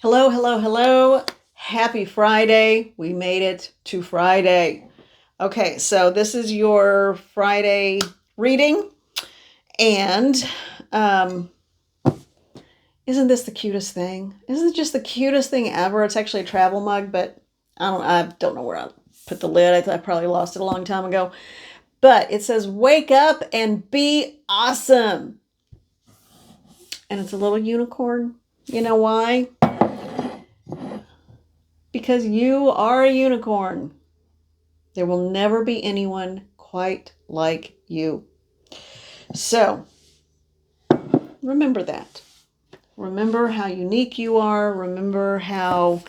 Hello, hello, hello. Happy Friday. We made it to Friday. Okay, so this is your Friday reading. And um, isn't this the cutest thing? Isn't it just the cutest thing ever? It's actually a travel mug, but I don't know where I put the lid. I probably lost it a long time ago. But it says, "Wake up and be awesome." And it's a little unicorn. You know why? Because you are a unicorn. There will never be anyone quite like you. So remember that. Remember how unique you are. Remember how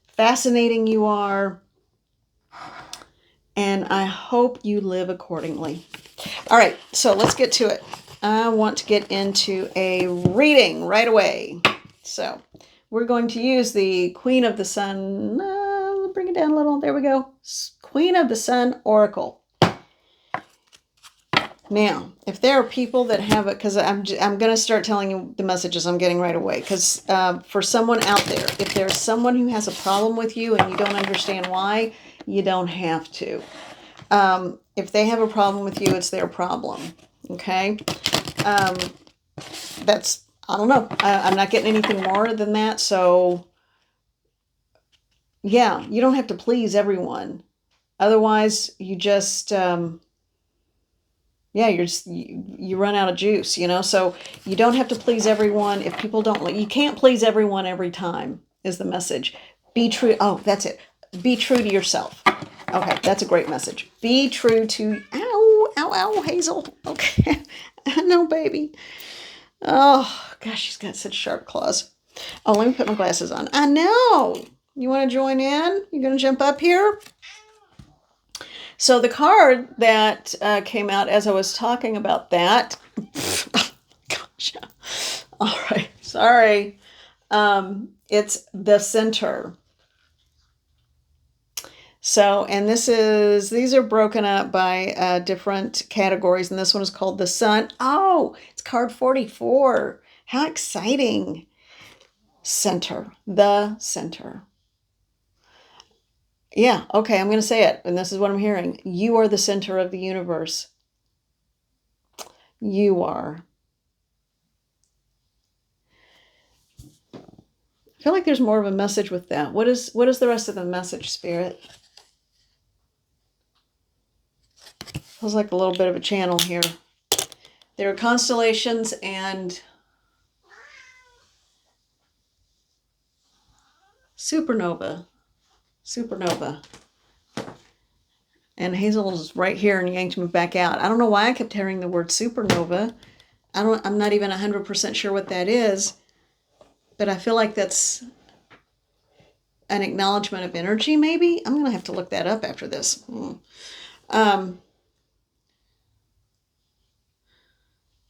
fascinating you are. And I hope you live accordingly. All right, so let's get to it. I want to get into a reading right away. So we're going to use the Queen of the Sun. Bring it down a little. There we go. Queen of the Sun Oracle. Now, if there are people that have it, because I'm going to start telling you the messages I'm getting right away. Because for someone out there, if there's someone who has a problem with you and you don't understand why, you don't have to. If they have a problem with you, it's their problem. Okay? Um, I don't know. I'm not getting anything more than that. So, yeah, you don't have to please everyone. Otherwise, you just... yeah, you run out of juice, so you don't have to please everyone. If people don't like, you can't please everyone every time, is the message. Be true. Oh, that's it. Be true to yourself. Okay, that's a great message. Be true to... Ow, ow, ow, Hazel. Okay. No, baby. Oh gosh, she's got such sharp claws. Oh, let me put my glasses on. I know. You want to join in? You gonna jump up here? So the card that came out as I was talking about that, gosh, all right, sorry. It's the center. So, and these are broken up by different categories, and this one is called the Sun. Oh, it's card 44. How exciting. Center, the center. Yeah, okay, I'm going to say it, and this is what I'm hearing. You are the center of the universe. You are. I feel like there's more of a message with that. What is the rest of the message, Spirit? Feels like a little bit of a channel here. There are constellations and supernova. Supernova. And Hazel's right here and yanked me back out. I don't know why I kept hearing the word supernova. I'm not even 100% sure what that is, but I feel like that's an acknowledgement of energy, maybe? I'm going to have to look that up after this.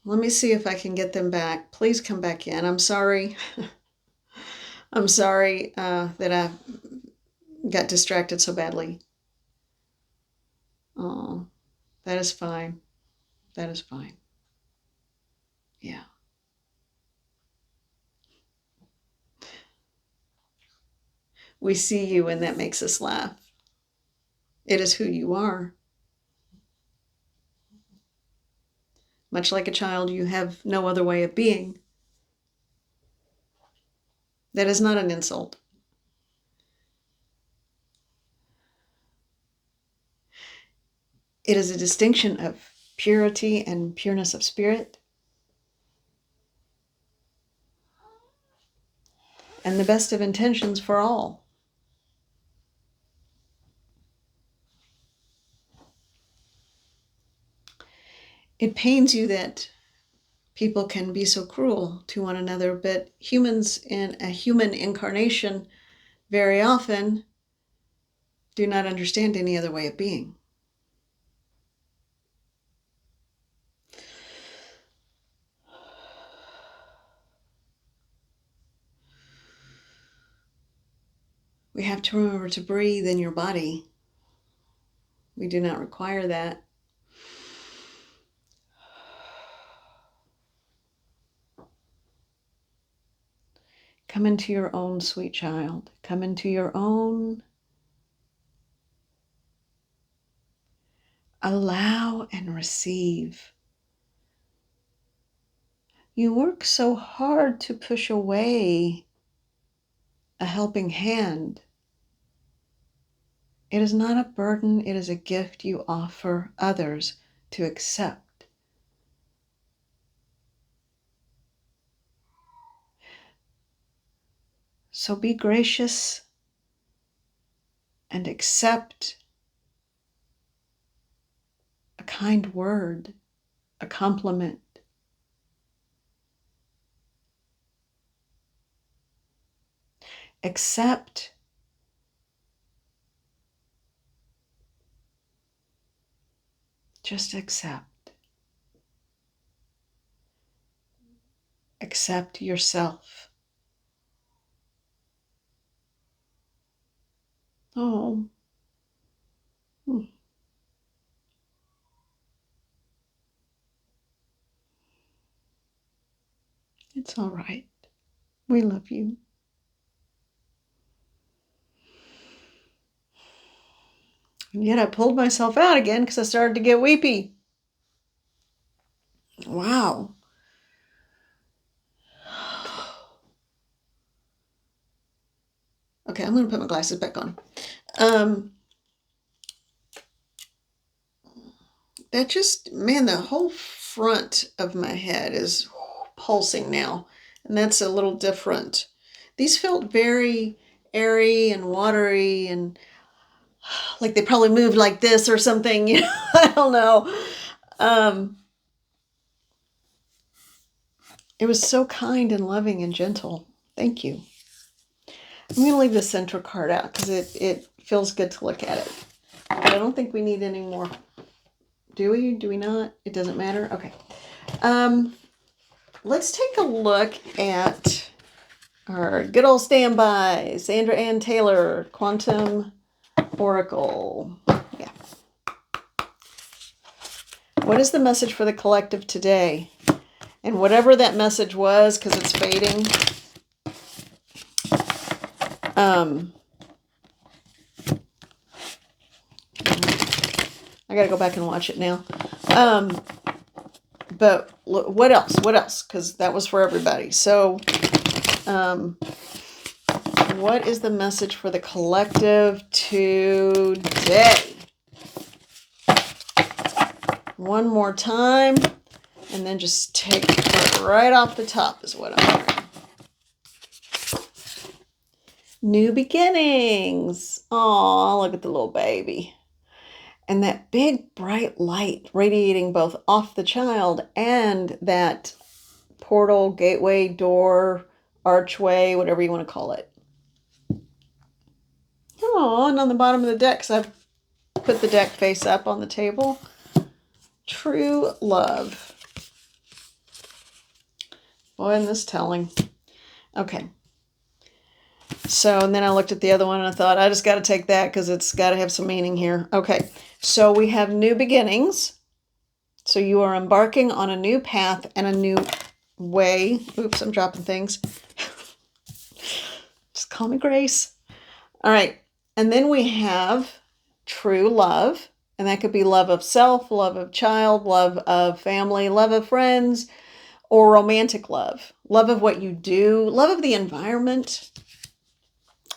Let me see if I can get them back. Please come back in. I'm sorry. I'm sorry that I got distracted so badly. Oh, that is fine. That is fine. Yeah. We see you and that makes us laugh. It is who you are. Much like a child, you have no other way of being. That is not an insult. It is a distinction of purity and pureness of spirit, and the best of intentions for all. It pains you that people can be so cruel to one another, but humans in a human incarnation very often do not understand any other way of being. We have to remember to breathe in your body. We do not require that. Come into your own, sweet child. Come into your own. Allow and receive. You work so hard to push away a helping hand. It is not a burden, it is a gift you offer others to accept. So be gracious and accept a kind word, a compliment. Accept just accept. Accept yourself. Oh. It's all right. We love you. And yet I pulled myself out again because I started to get weepy. Wow. Okay, I'm going to put my glasses back on. That just, man, the whole front of my head is pulsing now. And that's a little different. These felt very airy and watery and like they probably moved like this or something. You know, I don't know. It was so kind and loving and gentle. Thank you. I'm going to leave the center card out because it feels good to look at it. But I don't think we need any more. Do we? Do we not? It doesn't matter? Okay. Let's take a look at our good old standby, Sandra Ann Taylor, Quantum Oracle. Yeah. What is the message for the collective today? And whatever that message was, because it's fading. I got to go back and watch it now. But what else? What else? Because that was for everybody. So, what is the message for the collective today? One more time. And then just take it right off the top is what I'm hearing. New beginnings. Aw, look at the little baby. And that big bright light radiating both off the child and that portal, gateway, door, archway, whatever you want to call it. Oh, and on the bottom of the deck, because I've put the deck face up on the table. True love. Boy, isn't this telling. Okay. So, and then I looked at the other one and I thought, I just got to take that because it's got to have some meaning here. Okay. So we have new beginnings. So you are embarking on a new path and a new way. Oops, I'm dropping things. Just call me Grace. All right. And then we have true love. And that could be love of self, love of child, love of family, love of friends, or romantic love. Love of what you do, love of the environment.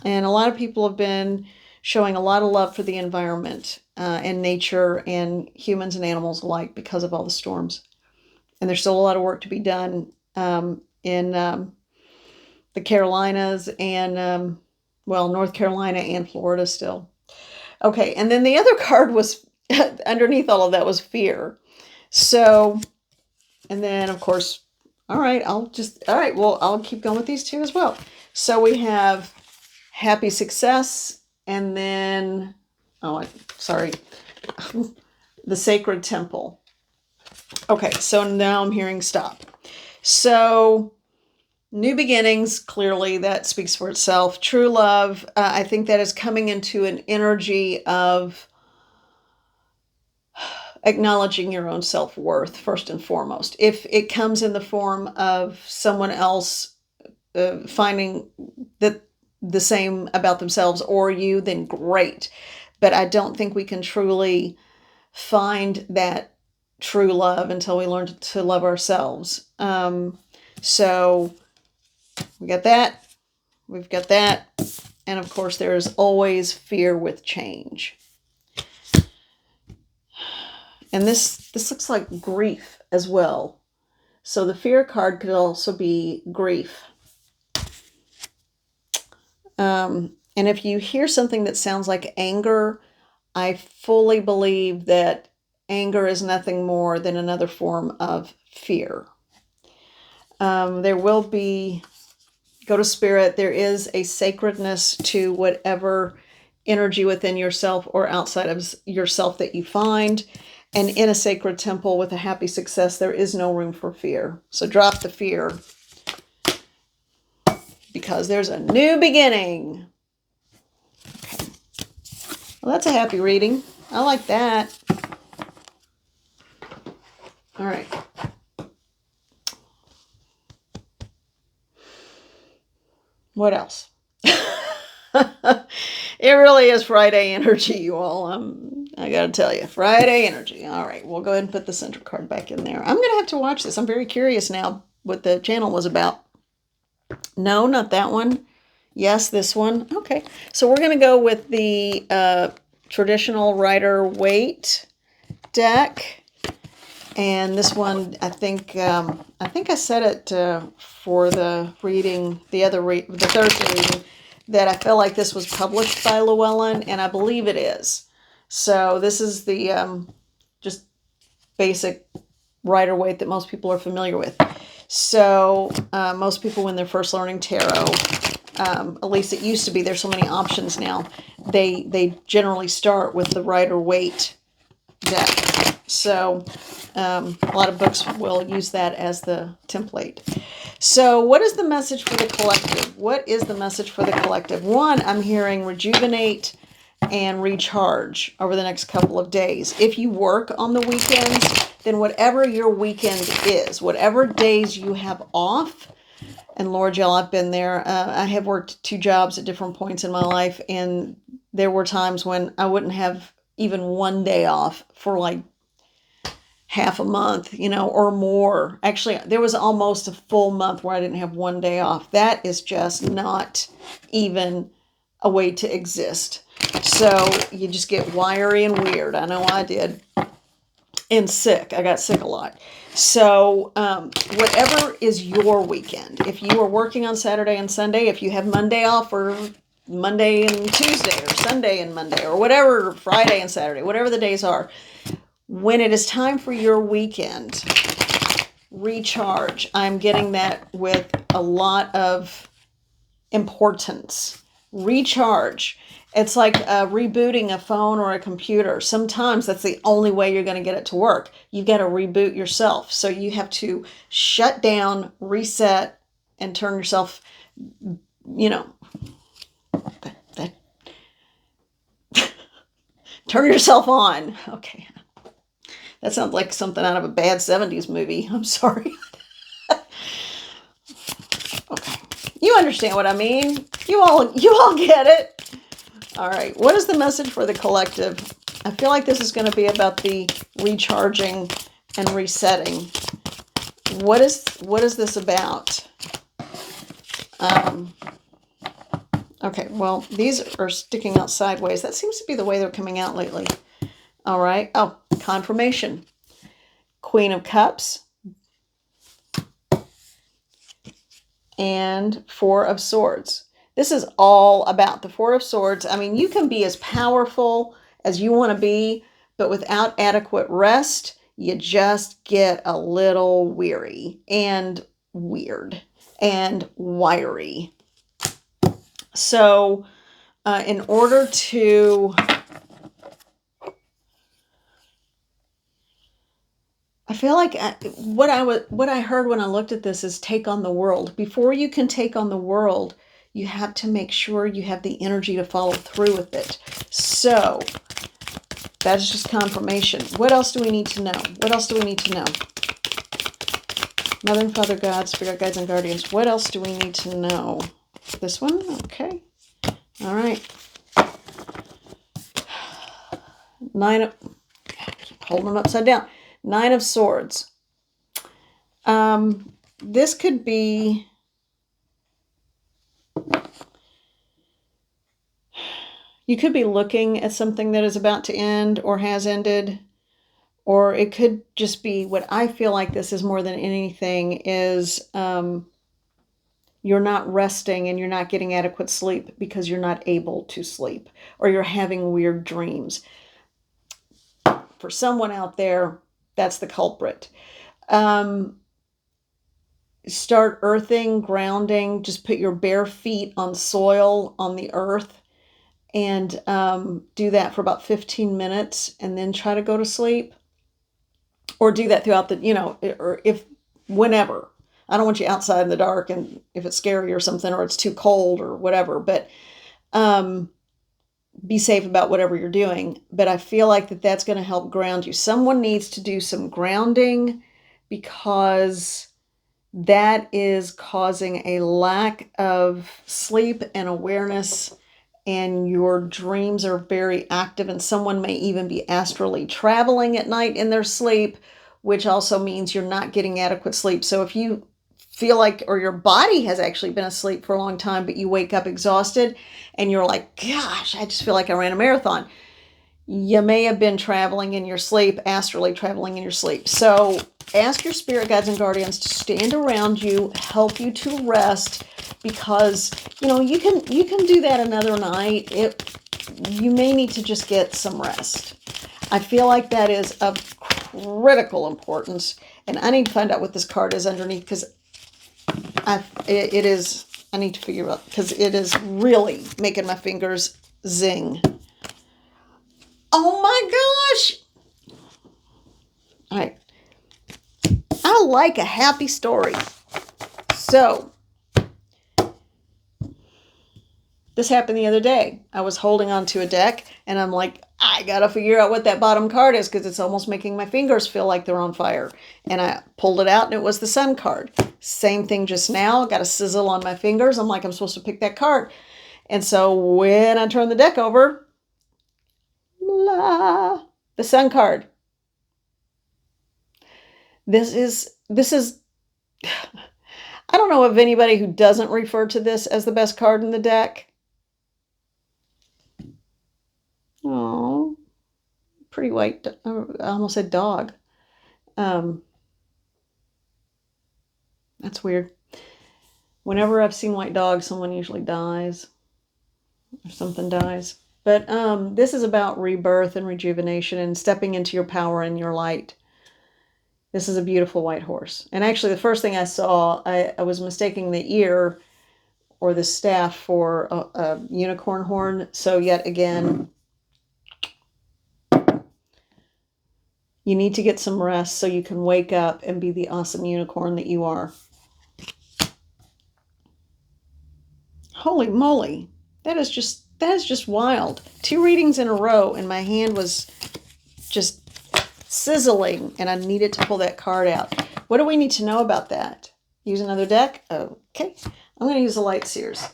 And a lot of people have been showing a lot of love for the environment and nature and humans and animals alike because of all the storms. And there's still a lot of work to be done in the Carolinas and, North Carolina and Florida still. Okay, and then the other card was, underneath all of that was fear. So, and then of course, all right, I'll keep going with these two as well. So we have happy success, and then, the sacred temple. Okay, so now I'm hearing stop. So, new beginnings, clearly that speaks for itself. True love, I think that is coming into an energy of acknowledging your own self-worth first and foremost. If it comes in the form of someone else finding that the same about themselves or you, then great. But I don't think we can truly find that true love until we learn to love ourselves. So we got that. We've got that. And of course, there is always fear with change. And this looks like grief as well. So the fear card could also be grief. And if you hear something that sounds like anger, I fully believe that anger is nothing more than another form of fear. There will be, go to spirit, there is a sacredness to whatever energy within yourself or outside of yourself that you find. And in a sacred temple with a happy success, there is no room for fear. So drop the fear, because there's a new beginning. Okay. Well, that's a happy reading. I like that. All right. What else? It really is Friday energy, you all. I gotta tell you, Friday energy. All right, we'll go ahead and put the center card back in there. I'm gonna have to watch this. I'm very curious now what the channel was about. No, not that one. Yes, this one. Okay, so we're gonna go with the traditional Rider-Waite deck. And this one, I think I said it for the reading, the Thursday reading, that I feel like this was published by Llewellyn, and I believe it is. So this is the just basic Rider-Waite that most people are familiar with. So most people, when they're first learning tarot, at least it used to be, there's so many options now, they generally start with the Rider-Waite deck. So a lot of books will use that as the template. So what is the message for the collective? What is the message for the collective? One, I'm hearing rejuvenate and recharge over the next couple of days. If you work on the weekends, then whatever your weekend is, whatever days you have off, and Lord, y'all, I've been there. I have worked 2 jobs at different points in my life, and there were times when I wouldn't have even one day off for like half a month, or more. Actually, there was almost a full month where I didn't have one day off. That is just not even a way to exist. So you just get wiry and weird. I know I did. And sick. I got sick a lot. So whatever is your weekend, if you are working on Saturday and Sunday, if you have Monday off, or Monday and Tuesday, or Sunday and Monday, or whatever, Friday and Saturday, whatever the days are, when it is time for your weekend, recharge. I'm getting that with a lot of importance. Recharge. It's like rebooting a phone or a computer. Sometimes that's the only way you're going to get it to work. You've got to reboot yourself. So you have to shut down, reset, and turn yourself, turn yourself on. Okay. That sounds like something out of a bad 70s movie. I'm sorry. Okay. You understand what I mean. You all get it. All right. What is the message for the collective? I feel like this is going to be about the recharging and resetting. What is this about? Okay. Well, these are sticking out sideways. That seems to be the way they're coming out lately. All right. Oh, confirmation. Queen of Cups. And Four of Swords. This is all about the Four of Swords. I mean, you can be as powerful as you want to be, but without adequate rest, you just get a little weary and weird and wiry. So in order to... I feel like what I heard when I looked at this is take on the world. Before you can take on the world, you have to make sure you have the energy to follow through with it. So that's just confirmation. What else do we need to know? What else do we need to know? Mother and Father God, Spirit Guides and Guardians. What else do we need to know? This one? Okay. All right. Keep holding them upside down. 9 of Swords. This could be... You could be looking at something that is about to end or has ended. Or it could just be, what I feel like this is more than anything is you're not resting and you're not getting adequate sleep because you're not able to sleep, or you're having weird dreams. For someone out there, that's the culprit. Start earthing, grounding, just put your bare feet on soil, on the earth, and do that for about 15 minutes and then try to go to sleep. Or do that throughout the, or whenever. I don't want you outside in the dark and if it's scary or something, or it's too cold or whatever, but be safe about whatever you're doing. But I feel like that's going to help ground you. Someone needs to do some grounding because that is causing a lack of sleep and awareness, and your dreams are very active, and someone may even be astrally traveling at night in their sleep, which also means you're not getting adequate sleep. So if you feel like, or your body has actually been asleep for a long time, but you wake up exhausted and you're like, gosh, I just feel like I ran a marathon. You may have been traveling in your sleep, astrally traveling in your sleep. So ask your spirit guides and guardians to stand around you, help you to rest, because you can do that another night. You may need to just get some rest. I feel like that is of critical importance, and I need to find out what this card is underneath, because I need to figure out, because it is really making my fingers zing. Oh my gosh! All right. I like a happy story. So, this happened the other day. I was holding onto a deck and I'm like, I gotta figure out what that bottom card is because it's almost making my fingers feel like they're on fire. And I pulled it out and it was the Sun card. Same thing just now. Got a sizzle on my fingers. I'm like, I'm supposed to pick that card. And so when I turn the deck over, the Sun card. This is, I don't know of anybody who doesn't refer to this as the best card in the deck. Oh, pretty white. I almost said dog. That's weird. Whenever I've seen white dogs, someone usually dies or something dies. But this is about rebirth and rejuvenation and stepping into your power and your light. This is a beautiful white horse. And actually, the first thing I saw, I was mistaking the ear or the staff for a unicorn horn. So yet again, you need to get some rest so you can wake up and be the awesome unicorn that you are. Holy moly. That is just wild. 2 readings in a row and my hand was just sizzling and I needed to pull that card out. What do we need to know about that? Use another deck? Okay. I'm going to use the Light Seers.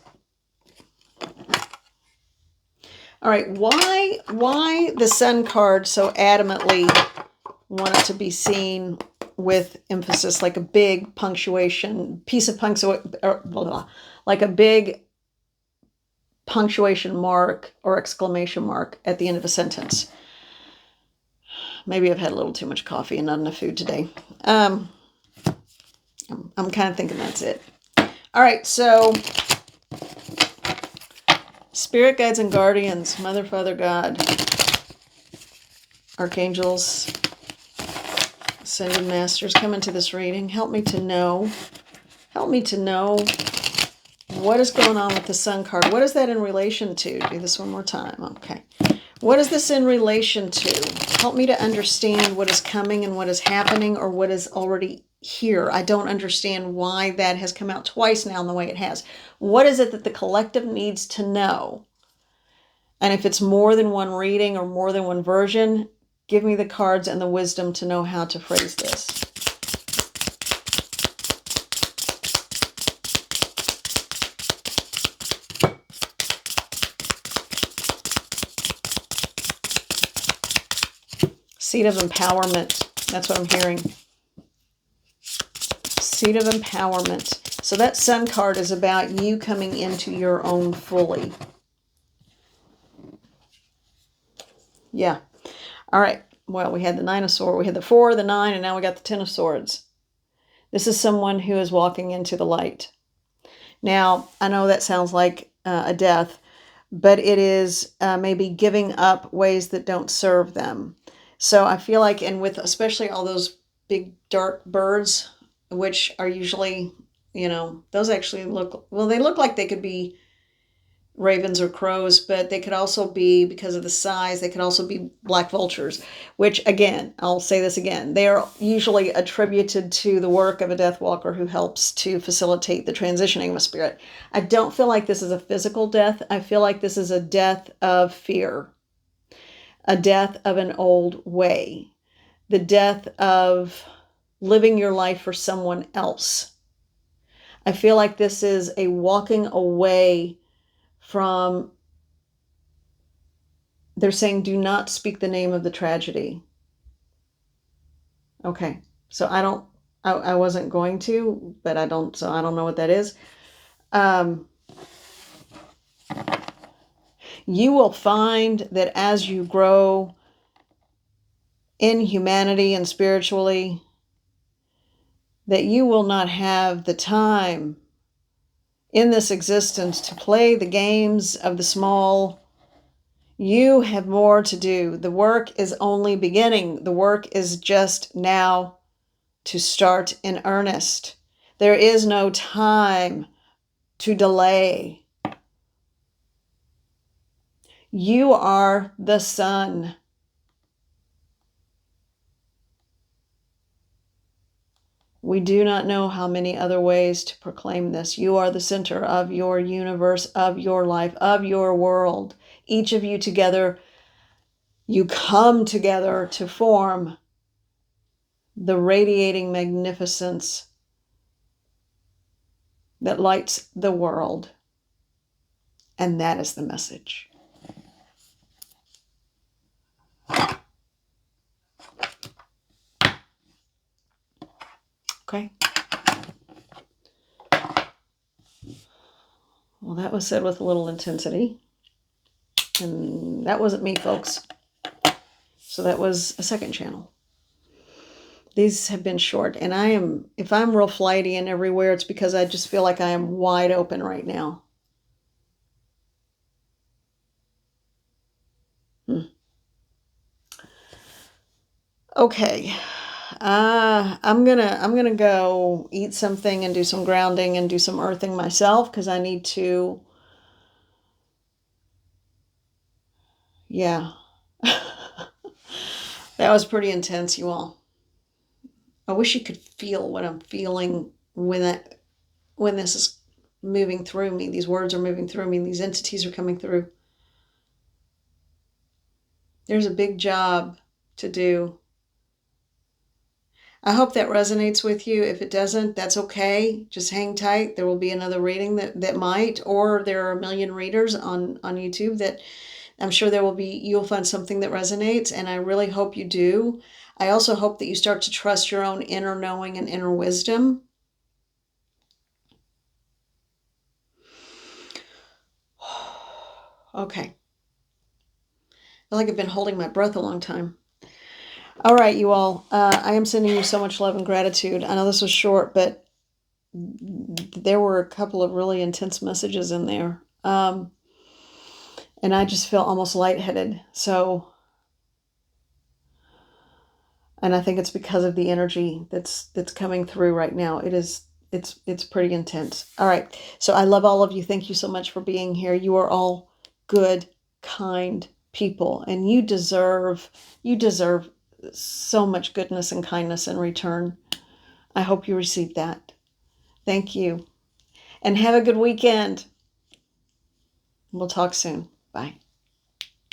All right. Why the Sun card so adamantly wanted to be seen with emphasis, like a big punctuation, piece of punctuation, like a big punctuation mark or exclamation mark at the end of a sentence. Maybe I've had a little too much coffee and not enough food today. I'm kind of thinking that's it. All right, so spirit guides and guardians, Mother, Father, God, archangels, ascended masters, come into this reading. Help me to know what is going on with the Sun card. What is that in relation to? Do this one more time. Okay. What is this in relation to? Help me to understand what is coming and what is happening, or what is already here. I don't understand why that has come out twice now in the way it has. What is it that the collective needs to know? And if it's more than one reading or more than one version, give me the cards and the wisdom to know how to phrase this. Seat of empowerment. That's what I'm hearing. Seat of empowerment. So that Sun card is about you coming into your own fully. Yeah. All right. Well, we had the Nine of Swords. We had the 4, the 9, and now we got the 10 of Swords. This is someone who is walking into the light. Now, I know that sounds like a death, but it is maybe giving up ways that don't serve them. So I feel like, and with especially all those big dark birds, which are usually, those actually look, well, they look like they could be ravens or crows, but they could also be, because of the size, they could also be black vultures, which, again, I'll say this again, they are usually attributed to the work of a death walker who helps to facilitate the transitioning of a spirit. I don't feel like this is a physical death. I feel like this is a death of fear, a death of an old way, the death of living your life for someone else. I feel like this is a walking away from, they're saying, do not speak the name of the tragedy. Okay, so I wasn't going to, but I don't know what that is. You will find that as you grow in humanity and spiritually, that you will not have the time in this existence to play the games of the small. You have more to do. The work is only beginning. The work is just now to start in earnest. There is no time to delay. You are the sun. We do not know how many other ways to proclaim this. You are the center of your universe, of your life, of your world. Each of you together, you come together to form the radiating magnificence that lights the world. And that is the message. Okay. Well, that was said with a little intensity. And that wasn't me, folks. So that was a second channel. These have been short. And if I'm real flighty and everywhere, it's because I just feel like I am wide open right now. Okay. I'm gonna go eat something and do some grounding and do some earthing myself, because I need to. Yeah. That was pretty intense, you all. I wish you could feel what I'm feeling when this is moving through me. These words are moving through me. These entities are coming through. There's a big job to do. I hope that resonates with you. If it doesn't, that's okay. Just hang tight. There will be another reading that might, or there are a million readers on YouTube that I'm sure you'll find something that resonates, and I really hope you do. I also hope that you start to trust your own inner knowing and inner wisdom. Okay. I feel like I've been holding my breath a long time. All right, you all. I am sending you so much love and gratitude. I know this was short, but there were a couple of really intense messages in there. And I just feel almost lightheaded. And I think it's because of the energy that's coming through right now. It's pretty intense. All right. So I love all of you. Thank you so much for being here. You are all good, kind people, and you deserve so much goodness and kindness in return. I hope you receive that. Thank you. And have a good weekend. We'll talk soon. Bye.